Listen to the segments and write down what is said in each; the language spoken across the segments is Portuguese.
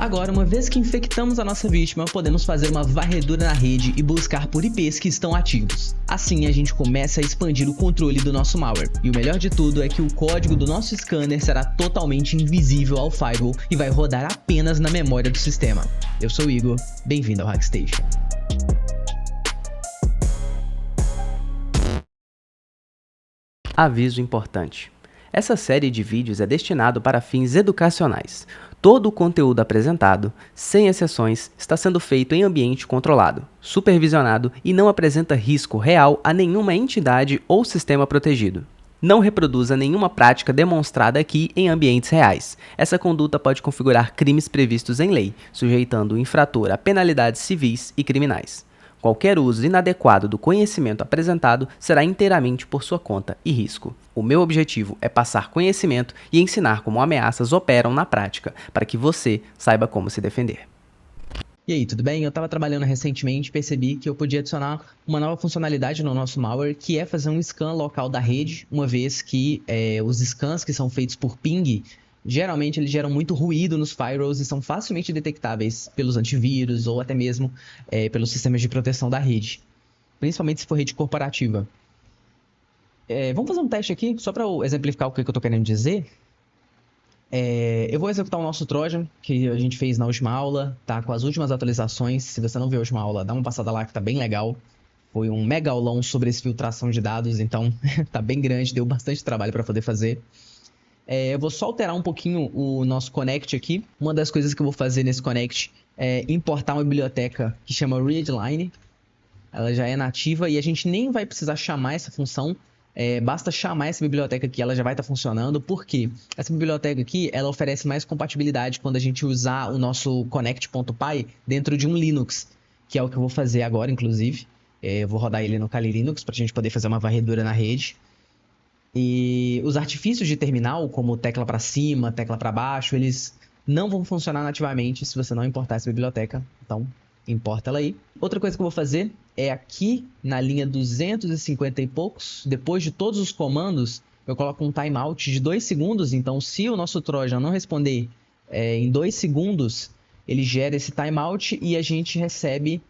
Agora, uma vez que infectamos a nossa vítima, podemos fazer uma varredura na rede e buscar por IPs que estão ativos. Assim, a gente começa a expandir o controle do nosso malware. E o melhor de tudo é que o código do nosso scanner será totalmente invisível ao firewall e vai rodar apenas na memória do sistema. Eu sou o Igor, bem-vindo ao Hackstation. Aviso importante. Essa série de vídeos é destinado para fins educacionais. Todo o conteúdo apresentado, sem exceções, está sendo feito em ambiente controlado, supervisionado e não apresenta risco real a nenhuma entidade ou sistema protegido. Não reproduza nenhuma prática demonstrada aqui em ambientes reais. Essa conduta pode configurar crimes previstos em lei, sujeitando o infrator a penalidades civis e criminais. Qualquer uso inadequado do conhecimento apresentado será inteiramente por sua conta e risco. O meu objetivo é passar conhecimento e ensinar como ameaças operam na prática, para que você saiba como se defender. E aí, tudo bem? Eu estava trabalhando recentemente e percebi que eu podia adicionar uma nova funcionalidade no nosso malware, que é fazer um scan local da rede, uma vez que os scans que são feitos por ping, geralmente eles geram muito ruído nos firewalls e são facilmente detectáveis pelos antivírus ou até mesmo pelos sistemas de proteção da rede, principalmente se for rede corporativa. Vamos fazer um teste aqui, só para exemplificar o que eu estou querendo dizer. Eu vou executar o nosso Trojan, que a gente fez na última aula, tá? Com as últimas atualizações. Se você não viu a última aula, dá uma passada lá que tá bem legal. Foi um mega aulão sobre exfiltração de dados, então tá bem grande, deu bastante trabalho para poder fazer. Eu vou só alterar um pouquinho o nosso connect aqui. Uma das coisas que eu vou fazer nesse connect é importar uma biblioteca que chama readline. Ela já é nativa e a gente nem vai precisar chamar essa função. Basta chamar essa biblioteca aqui, ela já vai estar funcionando. Por quê? Essa biblioteca aqui, ela oferece mais compatibilidade quando a gente usar o nosso connect.py dentro de um Linux, que é o que eu vou fazer agora, inclusive. Eu vou rodar ele no Kali Linux para a gente poder fazer uma varredura na rede. E os artifícios de terminal, como tecla para cima, tecla para baixo, eles não vão funcionar nativamente se você não importar essa biblioteca. Então, importa ela aí. Outra coisa que eu vou fazer é aqui na linha 250 e poucos, depois de todos os comandos, eu coloco um timeout de 2 segundos. Então, se o nosso Trojan não responder em 2 segundos, ele gera esse timeout e a gente recebe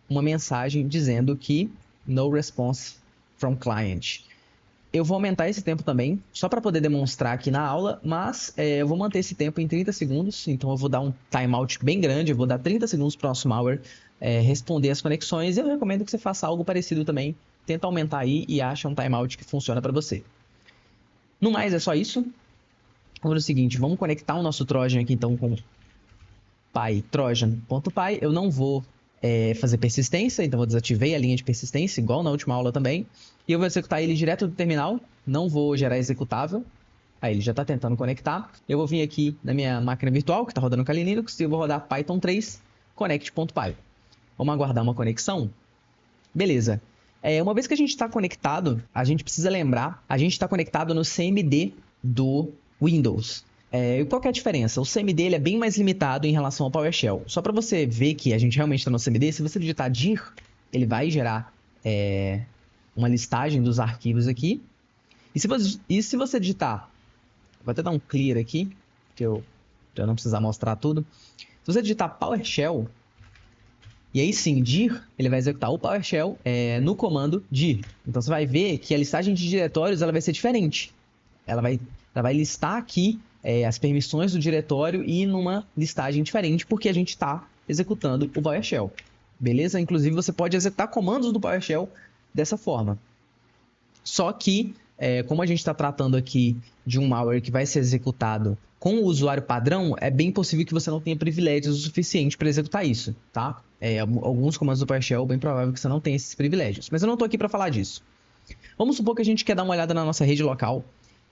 uma mensagem dizendo que no response from client. Eu vou aumentar esse tempo também, só para poder demonstrar aqui na aula, mas eu vou manter esse tempo em 30 segundos, então eu vou dar um timeout bem grande, eu vou dar 30 segundos para o nosso malware responder as conexões, e eu recomendo que você faça algo parecido também, tenta aumentar aí e acha um timeout que funciona para você. No mais, é só isso. Vamos no seguinte, vamos conectar o nosso Trojan aqui então com trojan.py. Eu não vou fazer persistência, então eu desativei a linha de persistência, igual na última aula também. E eu vou executar ele direto do terminal, não vou gerar executável. Aí ele já está tentando conectar. Eu vou vir aqui na minha máquina virtual, que está rodando Kali Linux, e eu vou rodar Python 3 connect.py. Vamos aguardar uma conexão? Beleza. Uma vez que a gente está conectado, a gente precisa lembrar, a gente está conectado no CMD do Windows. Qual que é a diferença? O CMD ele é bem mais limitado em relação ao PowerShell. Só para você ver que a gente realmente está no CMD, se você digitar dir, ele vai gerar uma listagem dos arquivos aqui. E se você digitar, vou até dar um clear aqui, para eu não precisar mostrar tudo. Se você digitar PowerShell, e aí sim, dir, ele vai executar o PowerShell no comando dir. Então você vai ver que a listagem de diretórios ela vai ser diferente. Ela vai listar aqui as permissões do diretório e numa listagem diferente, porque a gente está executando o PowerShell. Beleza? Inclusive, você pode executar comandos do PowerShell dessa forma. Só que, como a gente está tratando aqui de um malware que vai ser executado com o usuário padrão, é bem possível que você não tenha privilégios o suficiente para executar isso, tá? Alguns comandos do PowerShell, bem provável que você não tenha esses privilégios. Mas eu não estou aqui para falar disso. Vamos supor que a gente quer dar uma olhada na nossa rede local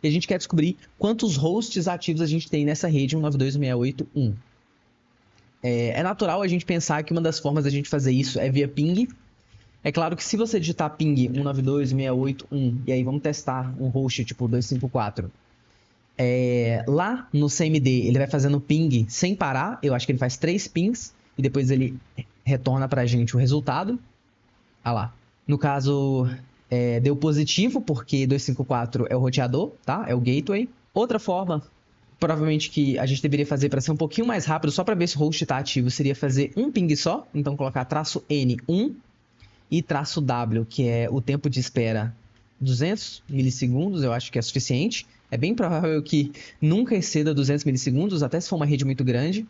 e a gente quer descobrir quantos hosts ativos a gente tem nessa rede 192.168.1. É natural a gente pensar que uma das formas da gente fazer isso é via ping. É claro que se você digitar ping 192.168.1 e aí vamos testar um host tipo 254, lá no CMD ele vai fazendo ping sem parar. Eu acho que ele faz 3 pings e depois ele retorna pra gente o resultado. Ah lá. No caso, deu positivo porque 254 é o roteador, tá? É o gateway. Outra forma provavelmente que a gente deveria fazer para ser um pouquinho mais rápido, só para ver se o host está ativo, seria fazer um ping só. Então, colocar -n 1 e -w, que é o tempo de espera 200 milissegundos, eu acho que é suficiente. É bem provável que nunca exceda 200 milissegundos, até se for uma rede muito grande.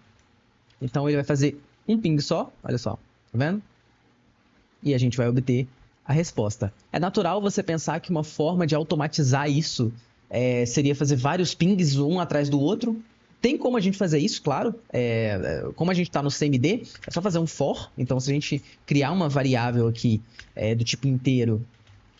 Então, ele vai fazer um ping só, olha só, tá vendo? E a gente vai obter a resposta. É natural você pensar que uma forma de automatizar isso seria fazer vários pings um atrás do outro. Tem como a gente fazer isso, claro. Como a gente está no CMD, é só fazer um for. Então, se a gente criar uma variável aqui do tipo inteiro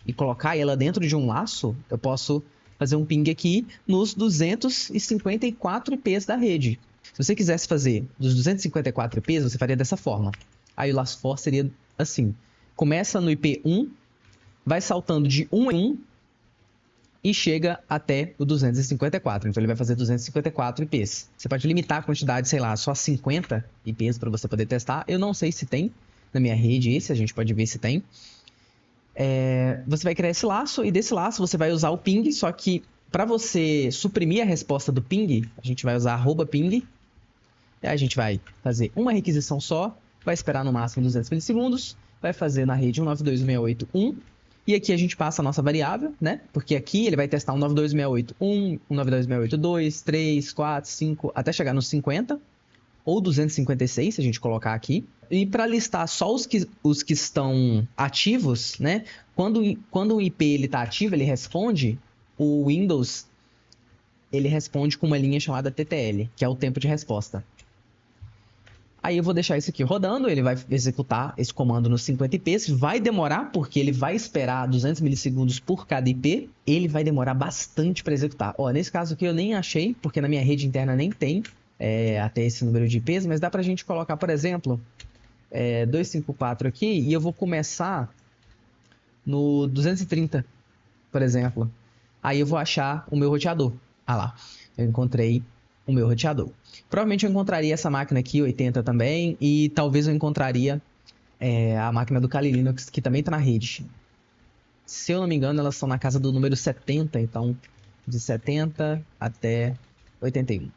e colocar ela dentro de um laço, eu posso fazer um ping aqui nos 254 IPs da rede. Se você quisesse fazer dos 254 IPs, você faria dessa forma. Aí o laço for seria assim. Começa no IP 1, vai saltando de 1 em 1 e chega até o 254. Então ele vai fazer 254 IPs. Você pode limitar a quantidade, sei lá, só 50 IPs para você poder testar. Eu não sei se tem na minha rede esse, a gente pode ver se tem. Você vai criar esse laço e desse laço você vai usar o ping, só que para você suprimir a resposta do ping, a gente vai usar @ping. Aí a gente vai fazer uma requisição só, vai esperar no máximo 200 milissegundos, vai fazer na rede 192.168.1 e aqui a gente passa a nossa variável, né? Porque aqui ele vai testar 192.168.1, 192.168.2, 3, 4, 5, até chegar nos 50 ou 256, se a gente colocar aqui. E para listar só os que estão ativos, né? Quando o IP está ativo, ele responde, o Windows ele responde com uma linha chamada TTL, que é o tempo de resposta. Aí eu vou deixar isso aqui rodando, ele vai executar esse comando nos 50 IPs, vai demorar, porque ele vai esperar 200 milissegundos por cada IP, ele vai demorar bastante para executar. Ó, nesse caso aqui eu nem achei, porque na minha rede interna nem tem até esse número de IPs, mas dá pra gente colocar, por exemplo, 254 aqui, e eu vou começar no 230, por exemplo. Aí eu vou achar o meu roteador. Ah lá, eu encontrei o meu roteador. Provavelmente eu encontraria essa máquina aqui, 80 também, e talvez eu encontraria a máquina do Kali Linux, que também está na rede. Se eu não me engano, elas estão na casa do número 70, então de 70 até 81.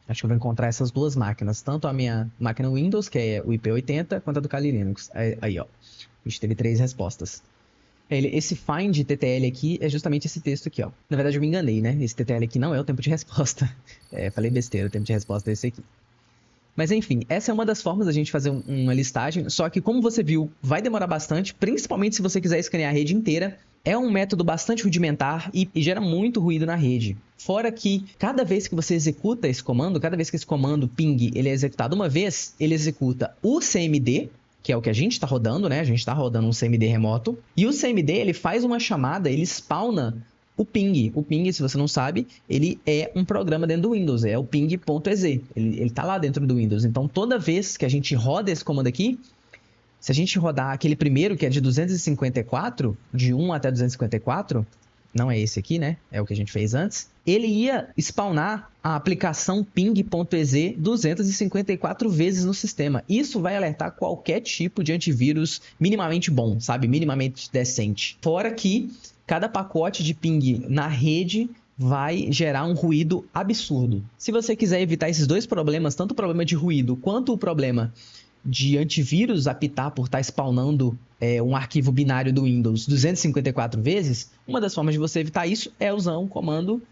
Acho que eu vou encontrar essas duas máquinas, tanto a minha máquina Windows, que é o IP80, quanto a do Kali Linux. Aí, ó, a gente teve 3 respostas. Esse find TTL aqui é justamente esse texto aqui, ó. Na verdade eu me enganei, né? Esse TTL aqui não é o tempo de resposta. Falei besteira, o tempo de resposta é esse aqui. Mas enfim, essa é uma das formas da gente fazer uma listagem, só que como você viu, vai demorar bastante, principalmente se você quiser escanear a rede inteira. É um método bastante rudimentar e gera muito ruído na rede. Fora que cada vez que você executa esse comando, cada vez que esse comando ping ele é executado uma vez, ele executa o CMD, que é o que a gente está rodando, né? A gente está rodando um CMD remoto. E o CMD, ele faz uma chamada, ele spawna o ping. O ping, se você não sabe, ele é um programa dentro do Windows, é o ping.exe. Ele está lá dentro do Windows. Então, toda vez que a gente roda esse comando aqui, se a gente rodar aquele primeiro, que é de 254, de 1 até 254, não é esse aqui, né? É o que a gente fez antes. Ele ia spawnar a aplicação ping.exe 254 vezes no sistema. Isso vai alertar qualquer tipo de antivírus minimamente bom, sabe? Minimamente decente. Fora que cada pacote de ping na rede vai gerar um ruído absurdo. Se você quiser evitar esses dois problemas, tanto o problema de ruído quanto o problema de antivírus apitar por estar spawnando um arquivo binário do Windows 254 vezes, uma das formas de você evitar isso é usar um comando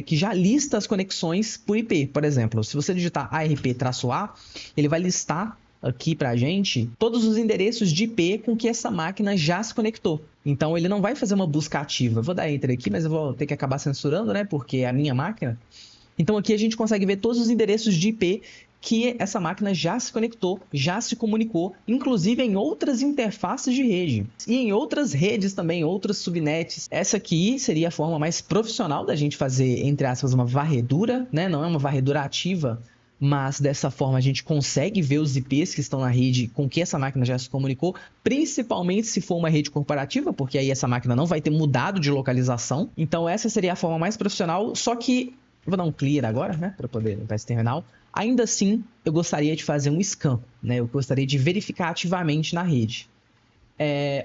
que já lista as conexões por IP. Por exemplo, se você digitar arp-a, ele vai listar aqui pra gente todos os endereços de IP com que essa máquina já se conectou. Então ele não vai fazer uma busca ativa. Eu vou dar enter aqui, mas eu vou ter que acabar censurando, né? Porque é a minha máquina. Então aqui a gente consegue ver todos os endereços de IP que essa máquina já se conectou, já se comunicou, inclusive em outras interfaces de rede. E em outras redes também, outras subnets. Essa aqui seria a forma mais profissional da gente fazer, entre aspas, uma varredura, né? Não é uma varredura ativa, mas dessa forma a gente consegue ver os IPs que estão na rede com que essa máquina já se comunicou, principalmente se for uma rede corporativa, porque aí essa máquina não vai ter mudado de localização. Então essa seria a forma mais profissional, só que vou dar um clear agora, né, para poder limpar esse terminal. Ainda assim, eu gostaria de fazer um scan, né? Eu gostaria de verificar ativamente na rede.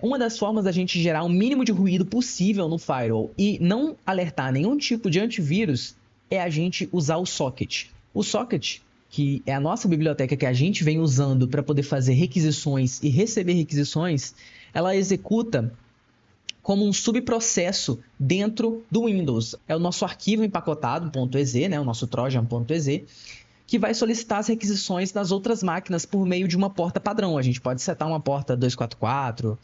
Uma das formas da gente gerar o mínimo de ruído possível no firewall e não alertar nenhum tipo de antivírus é a gente usar o socket. O socket, que é a nossa biblioteca que a gente vem usando para poder fazer requisições e receber requisições, ela executa como um subprocesso dentro do Windows. É o nosso arquivo empacotado, .exe, né, o nosso Trojan.exe, que vai solicitar as requisições das outras máquinas por meio de uma porta padrão. A gente pode setar uma porta 244,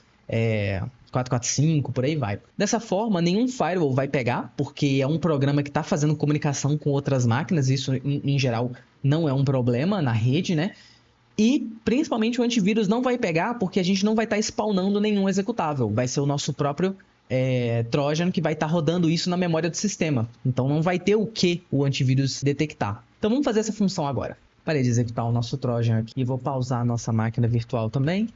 445, por aí vai. Dessa forma, nenhum firewall vai pegar, porque é um programa que está fazendo comunicação com outras máquinas, isso em geral não é um problema na rede, né? E, principalmente, o antivírus não vai pegar porque a gente não vai estar spawnando nenhum executável. Vai ser o nosso próprio Trojan que vai estar rodando isso na memória do sistema. Então, não vai ter o que o antivírus detectar. Então, vamos fazer essa função agora. Parei de executar o nosso Trojan aqui e vou pausar a nossa máquina virtual também,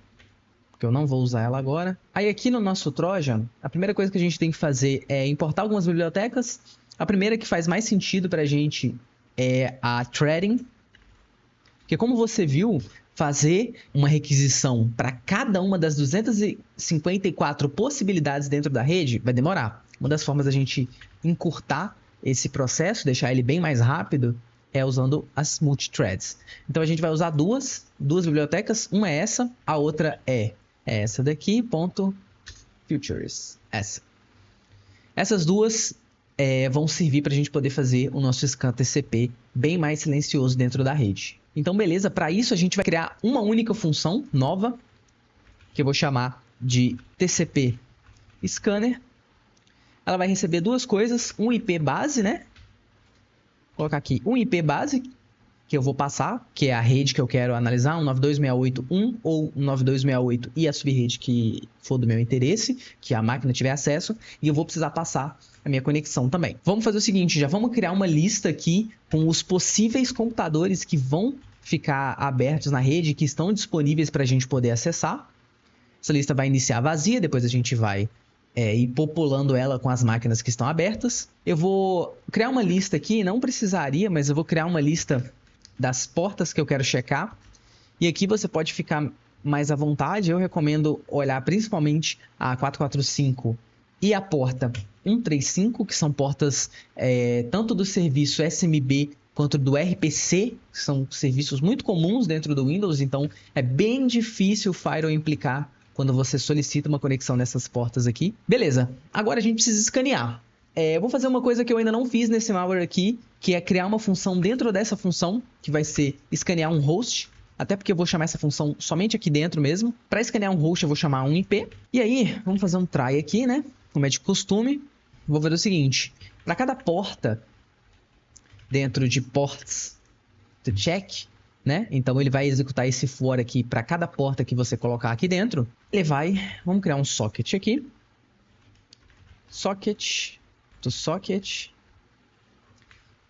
porque eu não vou usar ela agora. Aí, aqui no nosso Trojan, a primeira coisa que a gente tem que fazer é importar algumas bibliotecas. A primeira que faz mais sentido para a gente é a Threading. Porque como você viu, fazer uma requisição para cada uma das 254 possibilidades dentro da rede vai demorar. Uma das formas da gente encurtar esse processo, deixar ele bem mais rápido, é usando as multithreads. Então a gente vai usar duas bibliotecas, uma é essa, a outra é essa daqui, .futures, essa. Essas duas vão servir para a gente poder fazer o nosso scan TCP bem mais silencioso dentro da rede. Então, beleza, para isso a gente vai criar uma única função nova, que eu vou chamar de TCP Scanner. Ela vai receber duas coisas, um IP base, né? Vou colocar aqui um IP base, que eu vou passar, que é a rede que eu quero analisar, 192.168.1 ou 192.168 e a subrede que for do meu interesse, que a máquina tiver acesso, e eu vou precisar passar a minha conexão também. Vamos fazer o seguinte, já vamos criar uma lista aqui com os possíveis computadores que vão ficar abertos na rede, que estão disponíveis para a gente poder acessar. Essa lista vai iniciar vazia, depois a gente vai ir populando ela com as máquinas que estão abertas. Eu vou criar uma lista aqui, não precisaria, mas eu vou criar uma lista das portas que eu quero checar. E aqui você pode ficar mais à vontade. Eu recomendo olhar principalmente a 445 e a porta 135, que são portas tanto do serviço SMB quanto do RPC, que são serviços muito comuns dentro do Windows. Então é bem difícil o firewall implicar quando você solicita uma conexão nessas portas aqui. Beleza, agora a gente precisa escanear. Eu vou fazer uma coisa que eu ainda não fiz nesse malware aqui, que é criar uma função dentro dessa função, que vai ser escanear um host, até porque eu vou chamar essa função somente aqui dentro mesmo. Para escanear um host eu vou chamar um IP. E aí, vamos fazer um try aqui, né? Como é de costume, vou fazer o seguinte. Para cada porta dentro de ports to check, né? Então ele vai executar esse for aqui para cada porta que você colocar aqui dentro. Ele vai, vamos criar um socket aqui. Socket to socket.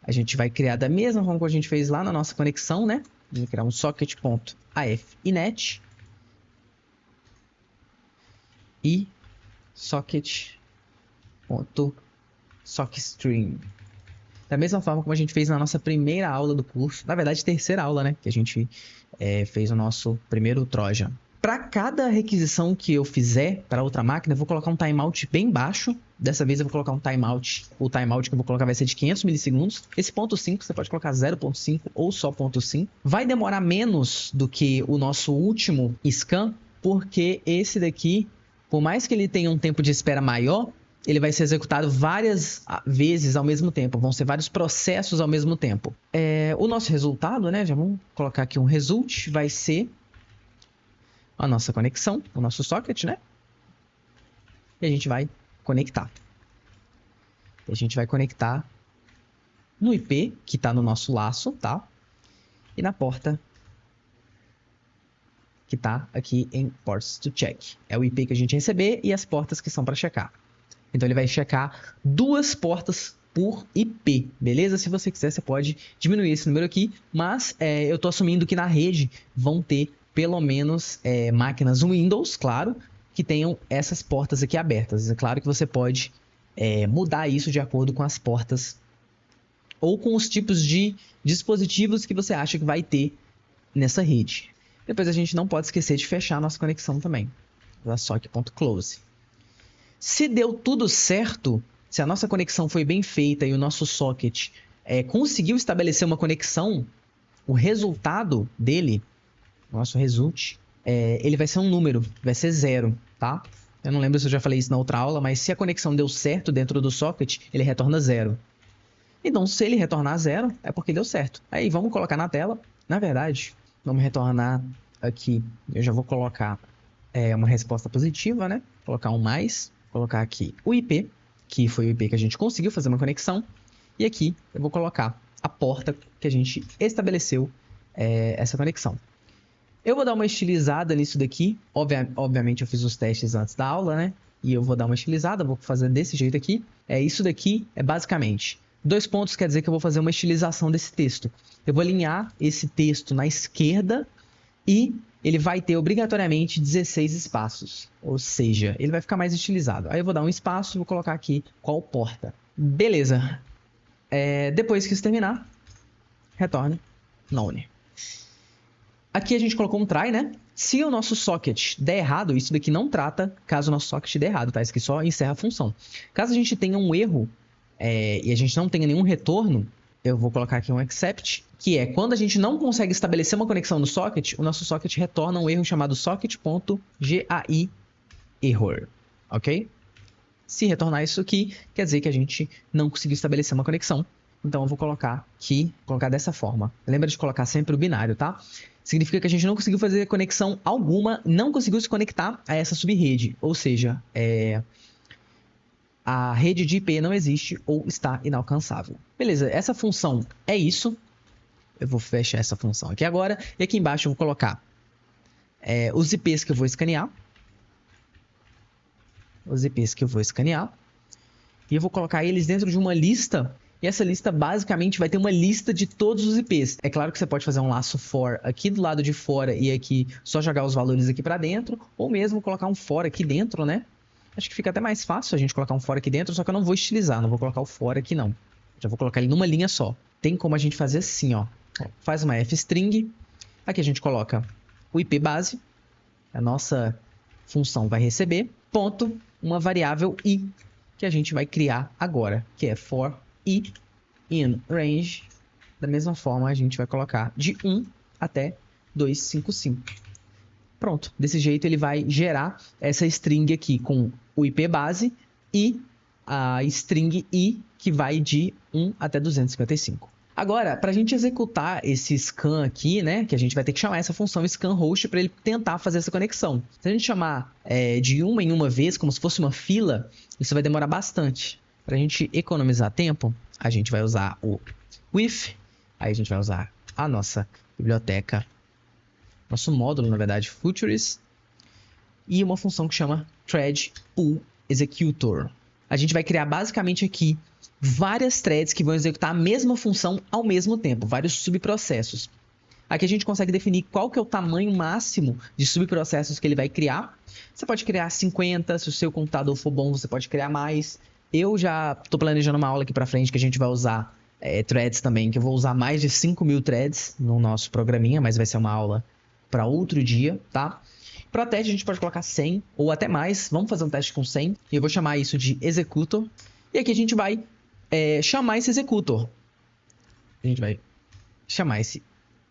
A gente vai criar da mesma forma que a gente fez lá na nossa conexão, né? A gente vai criar um socket.afinet e socket.sockstream. Da mesma forma como a gente fez na nossa primeira aula do curso, na verdade terceira aula, né? Que a gente fez o nosso primeiro Trojan. Para cada requisição que eu fizer para outra máquina, eu vou colocar um timeout bem baixo. Dessa vez eu vou colocar um timeout. O timeout que eu vou colocar vai ser de 500 milissegundos. Esse ponto 5 você pode colocar 0.5 ou só ponto 5. Vai demorar menos do que o nosso último scan, porque esse daqui, por mais que ele tenha um tempo de espera maior, ele vai ser executado várias vezes ao mesmo tempo. Vão ser vários processos ao mesmo tempo. O nosso resultado, né? Já vamos colocar aqui um result, vai ser a nossa conexão, o nosso socket, né? E a gente vai conectar. A gente vai conectar no IP que está no nosso laço, tá? E na porta que está aqui em ports to check. É o IP que a gente receber e as portas que são para checar. Então ele vai checar 2 portas por IP, beleza? Se você quiser, você pode diminuir esse número aqui, mas eu estou assumindo que na rede vão ter pelo menos máquinas Windows, claro, que tenham essas portas aqui abertas. É claro que você pode mudar isso de acordo com as portas ou com os tipos de dispositivos que você acha que vai ter nessa rede. Depois a gente não pode esquecer de fechar a nossa conexão também. sock.close. Se deu tudo certo, se a nossa conexão foi bem feita e o nosso socket conseguiu estabelecer uma conexão, o resultado dele, nosso result, ele vai ser um número, vai ser 0, tá? Eu não lembro se eu já falei isso na outra aula, mas se a conexão deu certo dentro do socket, ele retorna 0. Então, se ele retornar 0, é porque deu certo. Aí, vamos colocar na tela. Na verdade, vamos retornar aqui. Eu já vou colocar uma resposta positiva, né? Colocar um mais. Colocar aqui o IP, que foi o IP que a gente conseguiu fazer uma conexão. E aqui, eu vou colocar a porta que a gente estabeleceu essa conexão. Eu vou dar uma estilizada nisso daqui. Obviamente, eu fiz os testes antes da aula, né? E eu vou dar uma estilizada, vou fazer desse jeito aqui. Isso daqui é basicamente 2 pontos, quer dizer que eu vou fazer uma estilização desse texto. Eu vou alinhar esse texto na esquerda e ele vai ter obrigatoriamente 16 espaços. Ou seja, ele vai ficar mais estilizado. Aí eu vou dar um espaço e vou colocar aqui qual porta. Beleza. Depois que isso terminar, retorne none. Aqui a gente colocou um try, né? Se o nosso socket der errado, isso daqui não trata caso o nosso socket der errado, tá? Isso aqui só encerra a função. Caso a gente tenha um erro e a gente não tenha nenhum retorno, eu vou colocar aqui um except, que é quando a gente não consegue estabelecer uma conexão no socket, o nosso socket retorna um erro chamado socket.gai_error, ok? Se retornar isso aqui, quer dizer que a gente não conseguiu estabelecer uma conexão. Então eu vou colocar aqui, dessa forma. Lembra de colocar sempre o binário, tá? Significa que a gente não conseguiu fazer conexão alguma, não conseguiu se conectar a essa subrede. Ou seja, a rede de IP não existe ou está inalcançável. Beleza, essa função é isso. Eu vou fechar essa função aqui agora. E aqui embaixo eu vou colocar os IPs que eu vou escanear. E eu vou colocar eles dentro de uma lista. E essa lista basicamente vai ter uma lista de todos os IPs. É claro que você pode fazer um laço for aqui do lado de fora e aqui só jogar os valores aqui para dentro. Ou mesmo colocar um for aqui dentro, né? Acho que fica até mais fácil a gente colocar um for aqui dentro, só que eu não vou estilizar, não vou colocar o for aqui não. Já vou colocar ele numa linha só. Tem como a gente fazer assim, ó. Faz uma f-string. Aqui a gente coloca o IP base. A nossa função vai receber. Ponto, uma variável i que a gente vai criar agora, que é for i in range. Da mesma forma, a gente vai colocar de 1 até 255. Pronto. Desse jeito, ele vai gerar essa string aqui com o IP base e a string i que vai de 1 até 255. Agora, para a gente executar esse scan aqui, né, que a gente vai ter que chamar essa função scan host para ele tentar fazer essa conexão. Se a gente chamar de uma em uma vez, como se fosse uma fila, isso vai demorar bastante. Para a gente economizar tempo, a gente vai usar o with, aí a gente vai usar a nossa biblioteca, nosso módulo, na verdade, futures, e uma função que chama thread pool executor. A gente vai criar basicamente aqui várias threads que vão executar a mesma função ao mesmo tempo, vários subprocessos. Aqui a gente consegue definir qual que é o tamanho máximo de subprocessos que ele vai criar. Você pode criar 50, se o seu computador for bom, você pode criar mais. Eu já estou planejando uma aula aqui para frente que a gente vai usar threads também, que eu vou usar mais de 5.000 threads no nosso programinha, mas vai ser uma aula para outro dia, tá? Para teste a gente pode colocar 100 ou até mais. Vamos fazer um teste com 100 e eu vou chamar isso de executor. E aqui a gente vai chamar esse executor. A gente vai chamar esse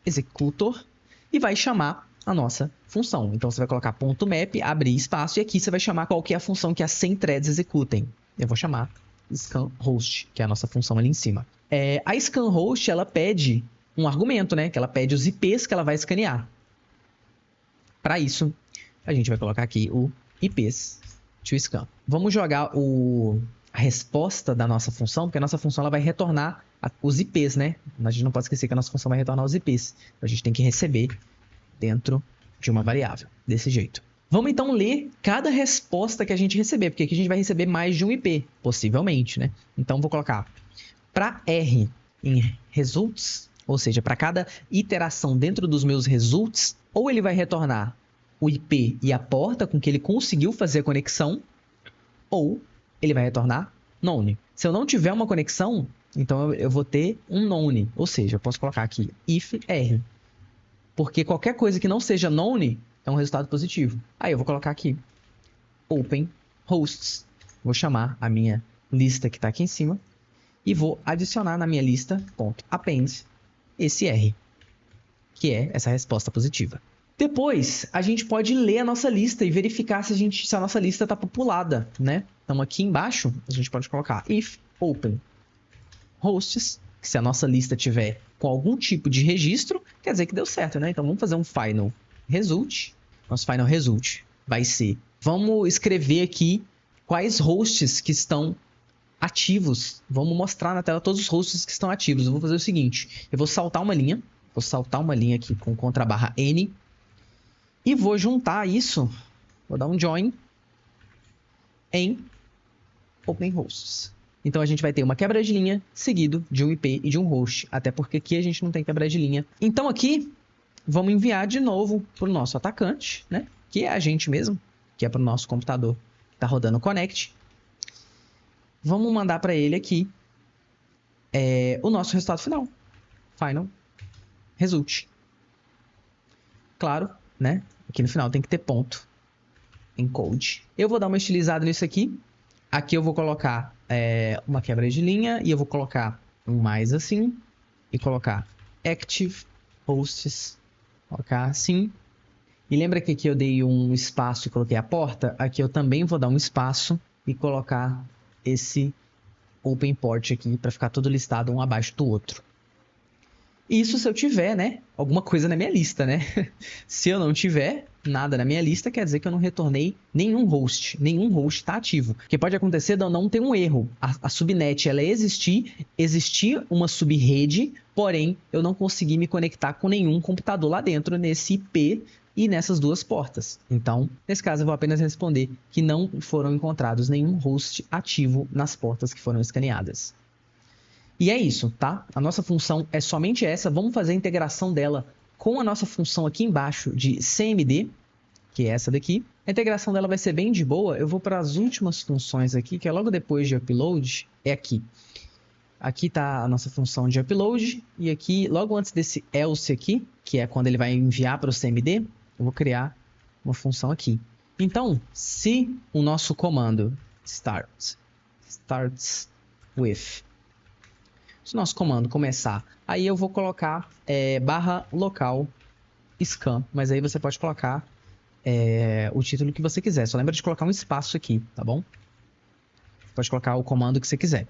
executor e vai chamar a nossa função. Então você vai colocar .map, abrir espaço, e aqui você vai chamar qual que é a função que as 100 threads executem. Eu vou chamar scan host, que é a nossa função ali em cima. A scan host, ela pede um argumento, né? Que ela pede os IPs que ela vai escanear. Para isso, a gente vai colocar aqui o IPs to scan. Vamos jogar a resposta da nossa função, porque a nossa função ela vai retornar os IPs, né? A gente não pode esquecer que a nossa função vai retornar os IPs. Então, a gente tem que receber dentro de uma variável, desse jeito. Vamos então ler cada resposta que a gente receber, porque aqui a gente vai receber mais de um IP, possivelmente, né? Então, vou colocar para R em results, ou seja, para cada iteração dentro dos meus results, ou ele vai retornar o IP e a porta com que ele conseguiu fazer a conexão, ou ele vai retornar none. Se eu não tiver uma conexão, então eu vou ter um none, ou seja, eu posso colocar aqui if R, porque qualquer coisa que não seja none é um resultado positivo. Aí eu vou colocar aqui open hosts, vou chamar a minha lista que está aqui em cima e vou adicionar na minha lista .append esse R, que é essa resposta positiva. Depois, a gente pode ler a nossa lista e verificar se a nossa lista está populada, né? Então, aqui embaixo, a gente pode colocar if open hosts, que se a nossa lista tiver com algum tipo de registro, quer dizer que deu certo, né? Então, vamos fazer um final result. Nosso final result vai ser... Vamos escrever aqui quais hosts que estão ativos. Vamos mostrar na tela todos os hosts que estão ativos. Eu vou fazer o seguinte. Eu vou saltar uma linha. Vou saltar uma linha aqui com contrabarra N. E vou juntar isso. Vou dar um join em open hosts. Então, a gente vai ter uma quebra de linha seguido de um IP e de um host. Até porque aqui a gente não tem quebra de linha. Então, aqui, vamos enviar de novo para o nosso atacante, né? Que é a gente mesmo. Que é para o nosso computador que está rodando o Connect. Vamos mandar para ele aqui o nosso resultado final. Final result. Claro, né? Aqui no final tem que ter ponto. Encode. Eu vou dar uma estilizada nisso aqui. Aqui eu vou colocar uma quebra de linha. E eu vou colocar um mais assim. E colocar active hosts. Colocar assim. E lembra que aqui eu dei um espaço e coloquei a porta? Aqui eu também vou dar um espaço e colocar esse open port aqui para ficar tudo listado um abaixo do outro. Isso se eu tiver, né, alguma coisa na minha lista, né? Se eu não tiver nada na minha lista, quer dizer que eu não retornei nenhum host está ativo. Porque pode acontecer de eu não ter um erro. A subnet, ela existir uma subrede, porém, eu não consegui me conectar com nenhum computador lá dentro nesse IP e nessas duas portas. Então, nesse caso, eu vou apenas responder que não foram encontrados nenhum host ativo nas portas que foram escaneadas. E é isso, tá? A nossa função é somente essa. Vamos fazer a integração dela com a nossa função aqui embaixo de CMD, que é essa daqui. A integração dela vai ser bem de boa. Eu vou para as últimas funções aqui, que é logo depois de upload, é aqui. Aqui está a nossa função de upload. E aqui, logo antes desse else aqui, que é quando ele vai enviar para o CMD, eu vou criar uma função aqui. Então, se o nosso comando starts with... Se o nosso comando começar, aí eu vou colocar barra local scan, mas aí você pode colocar o título que você quiser. Só lembra de colocar um espaço aqui, tá bom? Pode colocar o comando que você quiser.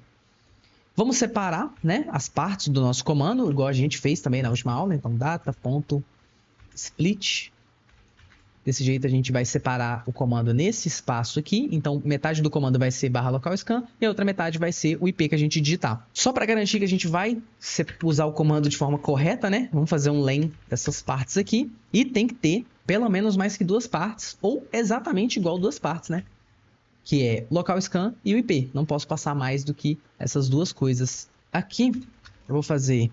Vamos separar, né, as partes do nosso comando, igual a gente fez também na última aula. Então, data.split. Desse jeito a gente vai separar o comando nesse espaço aqui. Então, metade do comando vai ser barra local scan e a outra metade vai ser o IP que a gente digitar. Só para garantir que a gente vai usar o comando de forma correta, né? Vamos fazer um len dessas partes aqui. E tem que ter pelo menos mais que duas partes ou exatamente igual duas partes, né? Que é local scan e o IP. Não posso passar mais do que essas duas coisas. Aqui eu vou fazer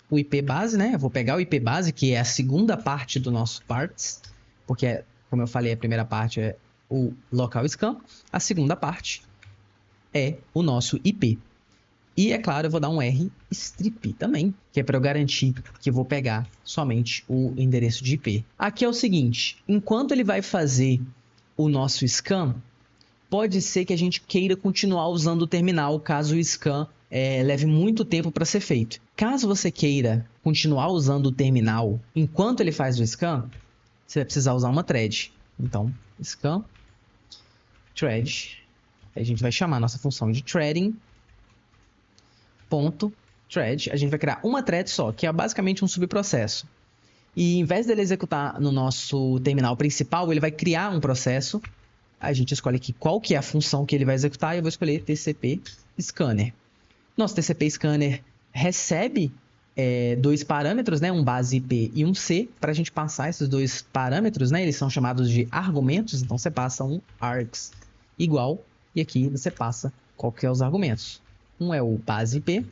o IP base, né? Eu vou pegar o IP base, que é a segunda parte do nosso parts. Porque, como eu falei, a primeira parte é o local scan, a segunda parte é o nosso IP. E, é claro, eu vou dar um R-strip também, que é para eu garantir que eu vou pegar somente o endereço de IP. Aqui é o seguinte, enquanto ele vai fazer o nosso scan, pode ser que a gente queira continuar usando o terminal, caso o scan leve muito tempo para ser feito. Caso você queira continuar usando o terminal enquanto ele faz o scan, você vai precisar usar uma thread. Então, scan thread. Aí a gente vai chamar a nossa função de threading. .thread. A gente vai criar uma thread só, que é basicamente um subprocesso. E em vez dele executar no nosso terminal principal, ele vai criar um processo. A gente escolhe aqui qual que é a função que ele vai executar. E eu vou escolher TCP Scanner. Nosso TCP Scanner recebe dois parâmetros, né? Um base IP e um C. Para a gente passar esses dois parâmetros, né? Eles são chamados de argumentos. Então, você passa um args igual. E aqui você passa qual que é os argumentos. Um é o base IP,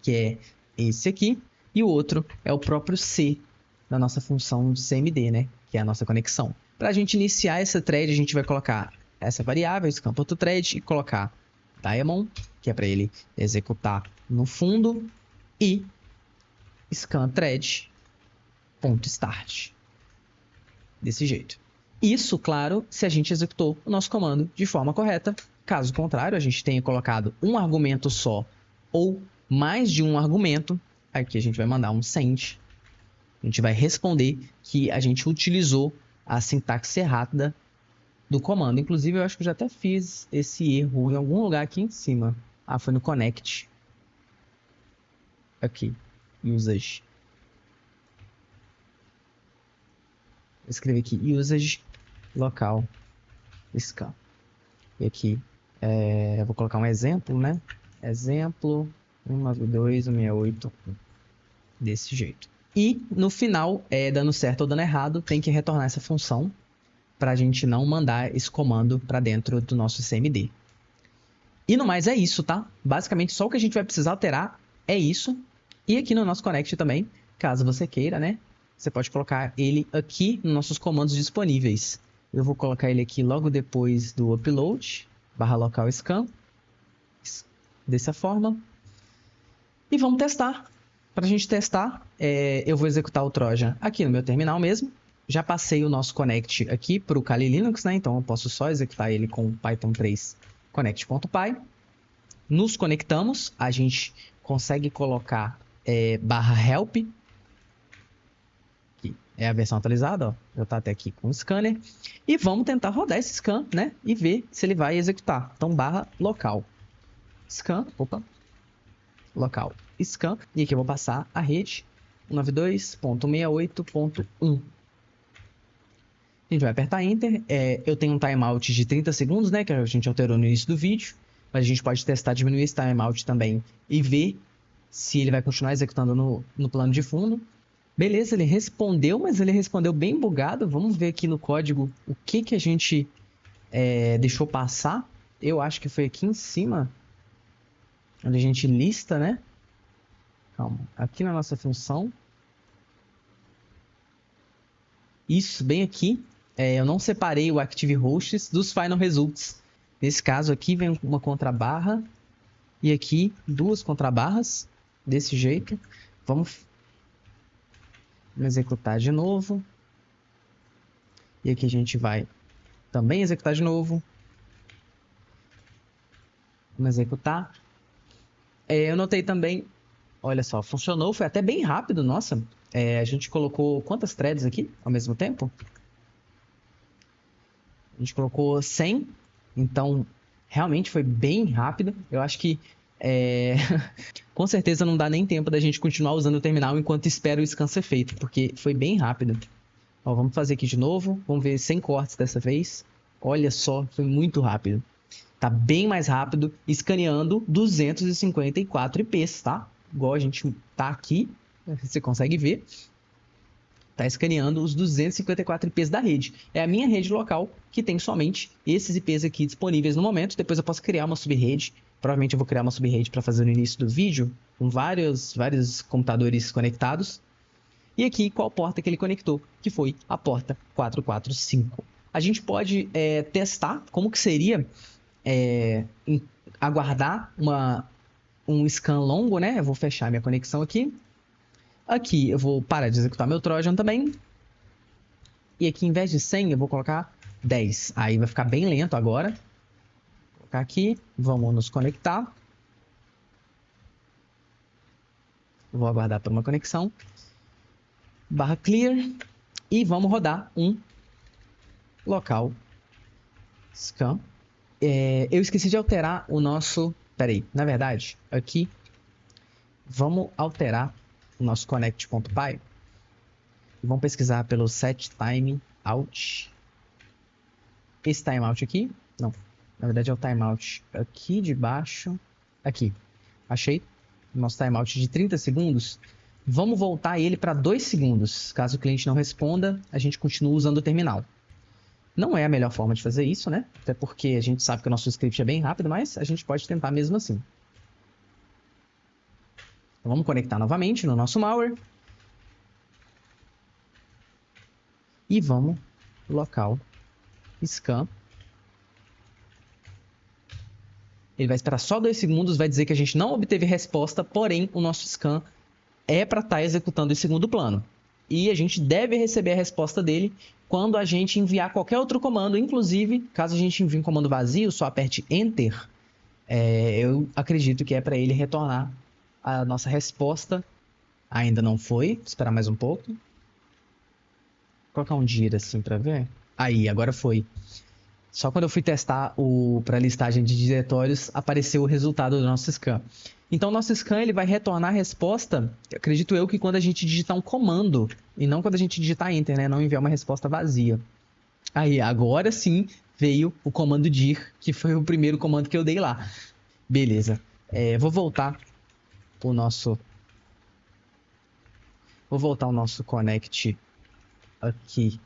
que é esse aqui. E o outro é o próprio C da nossa função de CMD, né? Que é a nossa conexão. Para a gente iniciar essa thread, a gente vai colocar essa variável, scan.thread, e colocar diamond, que é para ele executar no fundo, e scanThread.start. Desse jeito. Isso, claro, se a gente executou o nosso comando de forma correta. Caso contrário, a gente tenha colocado um argumento só ou mais de um argumento, aqui a gente vai mandar um send. A gente vai responder que a gente utilizou a sintaxe errada do comando. Inclusive, eu acho que eu já até fiz esse erro em algum lugar aqui em cima. Ah, foi no connect. Aqui, usage. Eu escrevi aqui usage local scan. E aqui, eu vou colocar um exemplo, né? Exemplo 192.168 desse jeito. E no final, dando certo ou dando errado, tem que retornar essa função para a gente não mandar esse comando para dentro do nosso CMD. E no mais é isso, tá? Basicamente só o que a gente vai precisar alterar é isso. E aqui no nosso Connect também, caso você queira, né? Você pode colocar ele aqui nos nossos comandos disponíveis. Eu vou colocar ele aqui logo depois do upload, /local scan, dessa forma. E vamos testar. Para a gente testar, eu vou executar o Trojan aqui no meu terminal mesmo. Já passei o nosso Connect aqui para o Kali Linux, né? Então eu posso só executar ele com Python 3 connect.py. Nos conectamos, a gente consegue colocar /help. Aqui é a versão atualizada, ó. Já está até aqui com o scanner. E vamos tentar rodar esse scan, né? E ver se ele vai executar. Então /local scan, local scan, e aqui eu vou passar a rede 192.168.1. A gente vai apertar Enter. Eu tenho um timeout de 30 segundos, né? Que a gente alterou no início do vídeo. Mas a gente pode testar, diminuir esse timeout também e ver se ele vai continuar executando no plano de fundo. Beleza, ele respondeu, mas ele respondeu bem bugado. Vamos ver aqui no código o que a gente deixou passar. Eu acho que foi aqui em cima, onde a gente lista, né? Calma, aqui na nossa função. Isso, bem aqui. Eu não separei o Active Hosts dos Final Results. Nesse caso aqui vem uma contrabarra e aqui duas contrabarras, desse jeito. Vamos executar de novo. E aqui a gente vai também executar de novo. Vamos executar. Eu notei também, olha só, funcionou, foi até bem rápido, nossa. A gente colocou quantas threads aqui ao mesmo tempo? A gente colocou 100, então realmente foi bem rápido. Eu acho que com certeza não dá nem tempo da gente continuar usando o terminal enquanto espera o scan ser feito, porque foi bem rápido. Ó, vamos fazer aqui de novo, vamos ver sem cortes dessa vez. Olha só, foi muito rápido. Tá bem mais rápido, escaneando 254 IPs, tá? Igual a gente tá aqui, você consegue ver. Tá escaneando os 254 IPs da rede. É a minha rede local que tem somente esses IPs aqui disponíveis no momento. Depois eu posso criar uma subrede. Provavelmente eu vou criar uma subrede para fazer no início do vídeo, com vários computadores conectados. E aqui qual porta que ele conectou, que foi a porta 445. A gente pode testar como que seria aguardar um scan longo, né? Eu vou fechar minha conexão aqui. Aqui eu vou parar de executar meu Trojan também. E aqui, em vez de 100, eu vou colocar 10. Aí vai ficar bem lento agora. Vou colocar aqui. Vamos nos conectar. Vou aguardar por uma conexão. /clear. E vamos rodar um local scan. Eu esqueci de alterar o nosso... Peraí, na verdade, aqui... Vamos alterar o nosso connect.py. Vamos pesquisar pelo set timeout. Esse timeout aqui. Não, na verdade é o timeout aqui de baixo. Aqui. Achei. Nosso timeout de 30 segundos. Vamos voltar ele para 2 segundos. Caso o cliente não responda, a gente continua usando o terminal. Não é a melhor forma de fazer isso, né? Até porque a gente sabe que o nosso script é bem rápido, mas a gente pode tentar mesmo assim. Então, vamos conectar novamente no nosso malware. E vamos local scan. Ele vai esperar só 2 segundos, vai dizer que a gente não obteve resposta, porém o nosso scan é para estar executando em segundo plano. E a gente deve receber a resposta dele quando a gente enviar qualquer outro comando. Inclusive, caso a gente envie um comando vazio, só aperte Enter. Eu acredito que é para ele retornar a nossa resposta. Ainda não foi. Vou esperar mais um pouco. Vou colocar um dir assim para ver. Aí, agora foi. Só quando eu fui testar para listagem de diretórios, apareceu o resultado do nosso scan. Então, o nosso scan ele vai retornar a resposta, acredito eu, que quando a gente digitar um comando, e não quando a gente digitar Enter, né? Não enviar uma resposta vazia. Aí, agora sim, veio o comando dir, que foi o primeiro comando que eu dei lá. Beleza. Vou voltar o nosso connect aqui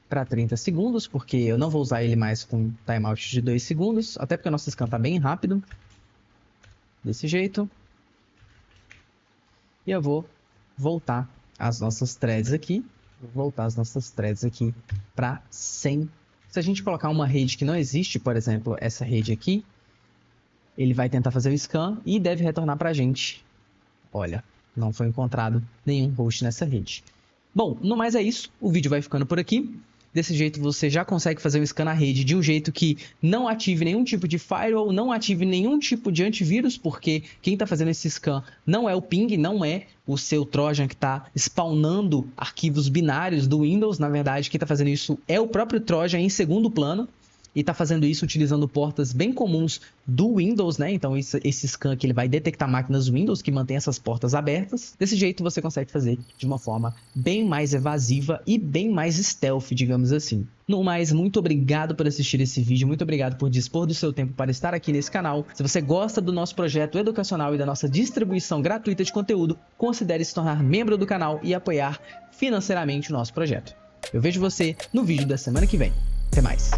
para 30 segundos, porque eu não vou usar ele mais com timeout de 2 segundos, até porque o nosso scan está bem rápido. Desse jeito. E eu vou voltar as nossas threads aqui. Vou voltar as nossas threads aqui para 100. Se a gente colocar uma rede que não existe, por exemplo, essa rede aqui, ele vai tentar fazer o scan e deve retornar para a gente. Olha, não foi encontrado nenhum host nessa rede. Bom, no mais é isso. O vídeo vai ficando por aqui. Desse jeito você já consegue fazer o scan na rede de um jeito que não ative nenhum tipo de firewall, não ative nenhum tipo de antivírus, porque quem está fazendo esse scan não é o ping, não é o seu Trojan que está spawnando arquivos binários do Windows. Na verdade, quem está fazendo isso é o próprio Trojan em segundo plano. E está fazendo isso utilizando portas bem comuns do Windows, né? Então esse scan aqui ele vai detectar máquinas Windows que mantém essas portas abertas. Desse jeito você consegue fazer de uma forma bem mais evasiva e bem mais stealth, digamos assim. No mais, muito obrigado por assistir esse vídeo, muito obrigado por dispor do seu tempo para estar aqui nesse canal. Se você gosta do nosso projeto educacional e da nossa distribuição gratuita de conteúdo, considere se tornar membro do canal e apoiar financeiramente o nosso projeto. Eu vejo você no vídeo da semana que vem. Até mais!